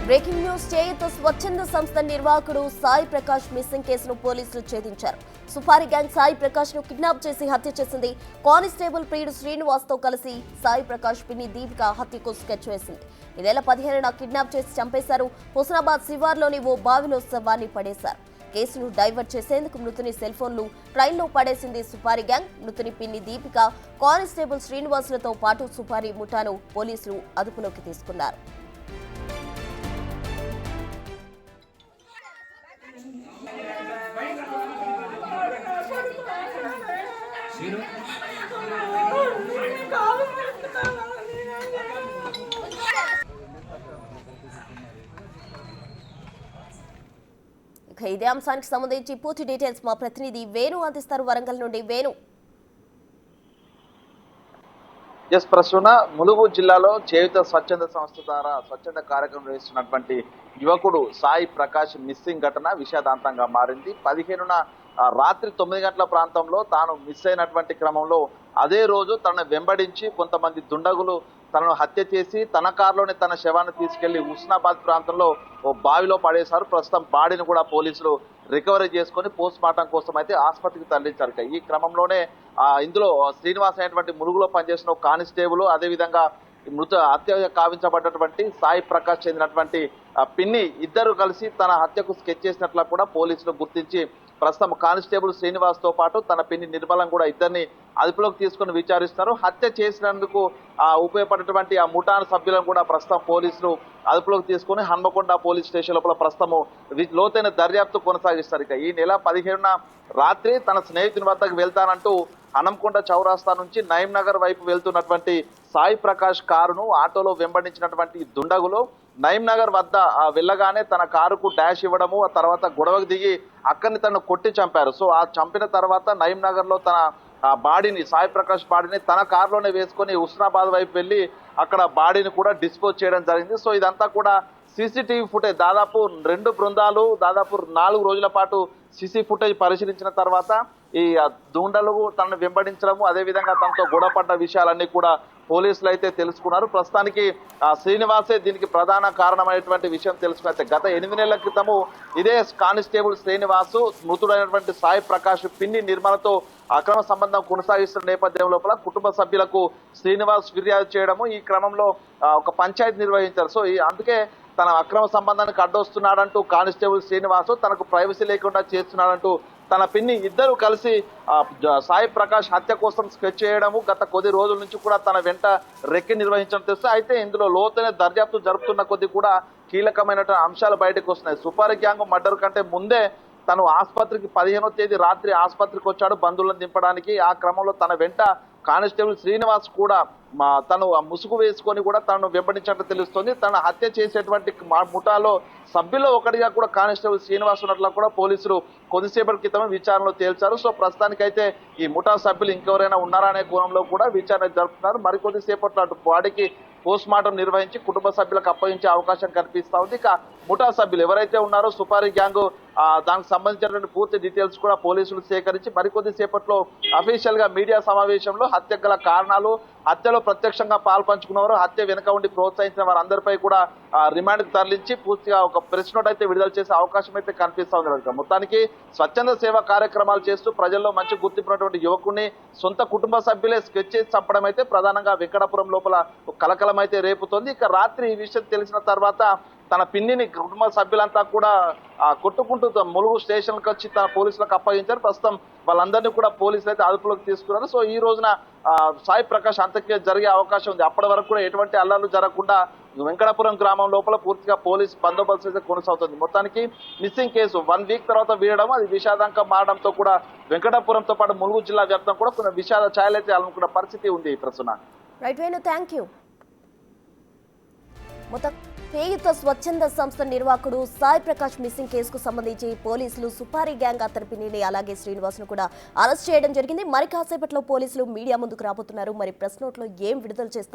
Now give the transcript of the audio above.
Breaking news చేయుత స్వచ్ఛంద సంస్థ నిర్వాహకుడు సాయి ప్రకాష్ మిస్సింగ్ కేసును పోలీసులు ఛేదించారు. సుపారి గ్యాంగ్ సాయి ప్రకాష్ ను కిడ్నాప్ చేసి హత్య చేసింది. కానిస్టేబుల్ ప్రియుడు శ్రీనివాస్ తో కలిసి సాయి ప్రకాష్ పిన్ని దీపిక హత్యకు స్కెచ్ వేసింది. ఈ నెల 15న కిడ్నాప్ చేసి చంపేశారు. హుస్నాబాద్ శివార్లోని ఓ బావిలో శవాన్ని పడేశారు. కేసును డైవర్ట్ చేసేందుకు మృతుని సెల్ ఫోన్లు ట్రైన్లో పడేసింది సుపారి గ్యాంగ్. మృతుని పిన్ని దీపిక, కానిస్టేబుల్ శ్రీనివాసులతో పాటు సుపారి ముఠాను పోలీసులు అదుపులోకి తీసుకున్నారు. ఇదే అంశానికి సంబంధించి పూర్తి డీటెయిల్స్ మా ప్రతినిధి వేణు అందిస్తారు. వరంగల్ నుండి వేణు. ప్రస్తుత ములుగు జిల్లాలో చేయుత స్వచ్ఛంద సంస్థ ద్వారా స్వచ్ఛంద కార్యక్రమం నిర్వహిస్తున్నటువంటి యువకుడు సాయి ప్రకాష్ మిస్సింగ్ ఘటన విషాదాంతంగా మారింది. 15న రాత్రి 9 గంటల ప్రాంతంలో తాను మిస్ అయినటువంటి క్రమంలో అదే రోజు తనను వెంబడించి కొంతమంది దుండగులు తనను హత్య చేసి తన కారులోని తన శవాన్ని తీసుకెళ్లి హుస్నాబాద్ ప్రాంతంలో ఓ బావిలో పడేశారు. ప్రస్తుతం బాడీని కూడా పోలీసులు రికవరీ చేసుకుని పోస్ట్ మార్టం కోసం అయితే ఆసుపత్రికి తరలించారు. ఈ క్రమంలోనే ఇందులో శ్రీనివాస్ అయినటువంటి ములుగులో పనిచేసిన ఒక కానిస్టేబుల్, అదేవిధంగా హత్య కావించబడ్డటువంటి సాయి ప్రకాష్ చెందినటువంటి పిన్ని ఇద్దరు కలిసి తన హత్యకు స్కెచ్ చేసినట్లు కూడా పోలీసులు గుర్తించి ప్రస్తుతం కానిస్టేబుల్ శ్రీనివాస్ తో పాటు తన పిన్ని నిర్మలం కూడా ఇద్దరిని అదుపులోకి తీసుకుని విచారిస్తున్నారు. హత్య చేసినందుకు ఉపయోగపడినటువంటి ఆ ముఠా సభ్యులను కూడా ప్రస్తుతం పోలీసులు అదుపులోకి తీసుకుని హన్మకొండ పోలీస్ స్టేషన్ లోపల ప్రస్తుతం లోతైన దర్యాప్తు కొనసాగిస్తారు. ఈ నెల 15న రాత్రి తన స్నేహితుని వద్దకు వెళ్తానంటూ హన్మకొండ చౌరాస్తా నుంచి నయీం నగర్ వైపు వెళ్తున్నటువంటి సాయి ప్రకాష్ కారును ఆటోలో వెంబడించినటువంటి దుండగులు నయీం నగర్ వద్ద వెళ్ళగానే తన కారుకు డాష్ ఇవ్వడము, ఆ తర్వాత గొడవకు దిగి అక్కడిని తను కొట్టి చంపారు. సో ఆ చంపిన తర్వాత నయీం నగర్ లో తన బాడీని సాయి ప్రకాష్ బాడీని తన కారులోనే వేసుకొని హుస్నాబాద్ వైపు వెళ్ళి అక్కడ బాడీని కూడా డిస్పోజ్ చేయడం జరిగింది. సో ఇదంతా కూడా సీసీటీవీ ఫుటేజ్ దాదాపు 2 బృందాలు దాదాపు 4 రోజుల పాటు సీసీ ఫుటేజ్ పరిశీలించిన తర్వాత ఈ దూండలు తనను వెంబడించడము, అదేవిధంగా తనతో గొడవపడ్డ విషయాలన్నీ కూడా పోలీసులు అయితే తెలుసుకున్నారు. ప్రస్తుతానికి శ్రీనివాసే దీనికి ప్రధాన కారణమైనటువంటి విషయం తెలుసుకుంటే గత 8 నెలల క్రితము ఇదే కానిస్టేబుల్ శ్రీనివాసు మృతుడైనటువంటి సాయి ప్రకాష్ పిన్ని నిర్మలతో అక్రమ సంబంధం కొనసాగిస్తున్న నేపథ్యం లోపల కుటుంబ సభ్యులకు శ్రీనివాస్ ఫిర్యాదు చేయడము, ఈ క్రమంలో ఒక పంచాయతీ నిర్వహించారు. సో అందుకే తన అక్రమ సంబంధానికి అడ్డొస్తున్నాడంటూ కానిస్టేబుల్ శ్రీనివాసు తనకు ప్రైవసీ లేకుండా చేస్తున్నాడంటూ తన పిన్ని ఇద్దరు కలిసి సాయి ప్రకాష్ హత్య కోసం స్కెచ్ చేయడము గత కొద్ది రోజుల నుంచి కూడా తన వెంట రెక్కి నిర్వహించడం తెలుసు. అయితే ఇందులో లోతైన దర్యాప్తు జరుపుతున్న కొద్ది కూడా కీలకమైన అంశాలు బయటకు వస్తున్నాయి. సుపారి గ్యాంగ్ మర్డర్ కంటే ముందే తను ఆసుపత్రికి 15వ తేదీ రాత్రి ఆసుపత్రికి వచ్చాడు బంధువులను దింపడానికి. ఆ క్రమంలో తన వెంట కానిస్టేబుల్ శ్రీనివాస్ కూడా తను ముసుగు వేసుకొని కూడా తనను వెంబడించినట్టు తెలుస్తోంది. తన హత్య చేసేటువంటి ముఠాలో సభ్యుల్లో ఒకటిగా కూడా కానిస్టేబుల్ శ్రీనివాస్ ఉన్నట్లు కూడా పోలీసులు కొద్దిసేపటి క్రితమే విచారణలో తేల్చారు. సో ప్రస్తుతానికైతే ఈ ముఠా సభ్యులు ఇంకెవరైనా ఉన్నారా అనే కోణంలో కూడా విచారణ జరుపుతున్నారు. మరికొద్దిసేపట్లో అటు బాడీకి పోస్ట్ మార్టం నిర్వహించి కుటుంబ సభ్యులకు అప్పగించే అవకాశం కనిపిస్తా ఉంది. ఇక ముఠా సభ్యులు ఎవరైతే ఉన్నారో సుపారి గ్యాంగ్ దానికి సంబంధించినటువంటి పూర్తి డీటెయిల్స్ కూడా పోలీసులు సేకరించి మరికొద్ది సేపట్లో అఫీషియల్ గా మీడియా సమావేశంలో హత్య గల కారణాలు, హత్యలో ప్రత్యక్షంగా పాల్పంచుకున్నవారు, హత్య వెనుక ఉండి ప్రోత్సహించిన వారందరిపై కూడా రిమాండ్ కు తరలించి పూర్తిగా ఒక ప్రెస్ నోట్ అయితే విడుదల చేసే అవకాశం అయితే కనిపిస్తా ఉంది. మొత్తానికి స్వచ్ఛంద సేవా కార్యక్రమాలు చేస్తూ ప్రజల్లో మంచి గుర్తింపున్నటువంటి యువకుడిని సొంత కుటుంబ సభ్యులే స్కెచ్ చేసి చంపడం అయితే ప్రధానంగా వెంకటాపురం లోపల కలకలం అయితే రేపుతోంది. ఇక రాత్రి ఈ విషయం తెలిసిన తర్వాత తన పిన్నిని కుటుంబ సభ్యులంతా కూడా కొట్టుకుంటూ ములుగు స్టేషన్కి వచ్చి తన పోలీసులకు అప్పగించారు. ప్రస్తుతం వాళ్ళందరినీ కూడా పోలీసులు అయితే అదుపులోకి తీసుకున్నారు. సో ఈ రోజున సాయి ప్రకాష్ అంత్యక్రియ జరిగే అవకాశం ఉంది. అప్పటి వరకు కూడా ఎటువంటి అల్లర్లు జరగకుండా వెంకటాపురం గ్రామం లోపల పూర్తిగా పోలీస్ బందోబస్తు అయితే కొనసాగుతుంది. మొత్తానికి మిస్సింగ్ కేసు 1 వీక్ తర్వాత వీడడం అది విషాదంగా మారడంతో కూడా వెంకటాపురంతో పాటు ములుగు జిల్లా వ్యాప్తం కూడా కొన్ని విషాద ఛాయలైతే అనుకున్న పరిస్థితి ఉంది. ప్రస్తుతం రైట్ వేణు, థ్యాంక్ యూ. చేయుత స్వచ్ఛంద సంస్థ నిర్వాహకుడు సాయి ప్రకాష్ మిస్సింగ్ కేసుకు సంబంధించి పోలీసులు సుపారి గ్యాంగ్ అతని పిన్నిని అలాగే శ్రీనివాస్ ను కూడా అరెస్ట్ చేయడం జరిగింది. మరి కాసేపట్లో పోలీసులు మీడియా ముందుకు రాబోతున్నారు. మరి ప్రెస్ నోట్ లో ఏం విడుదల చేస్తారు?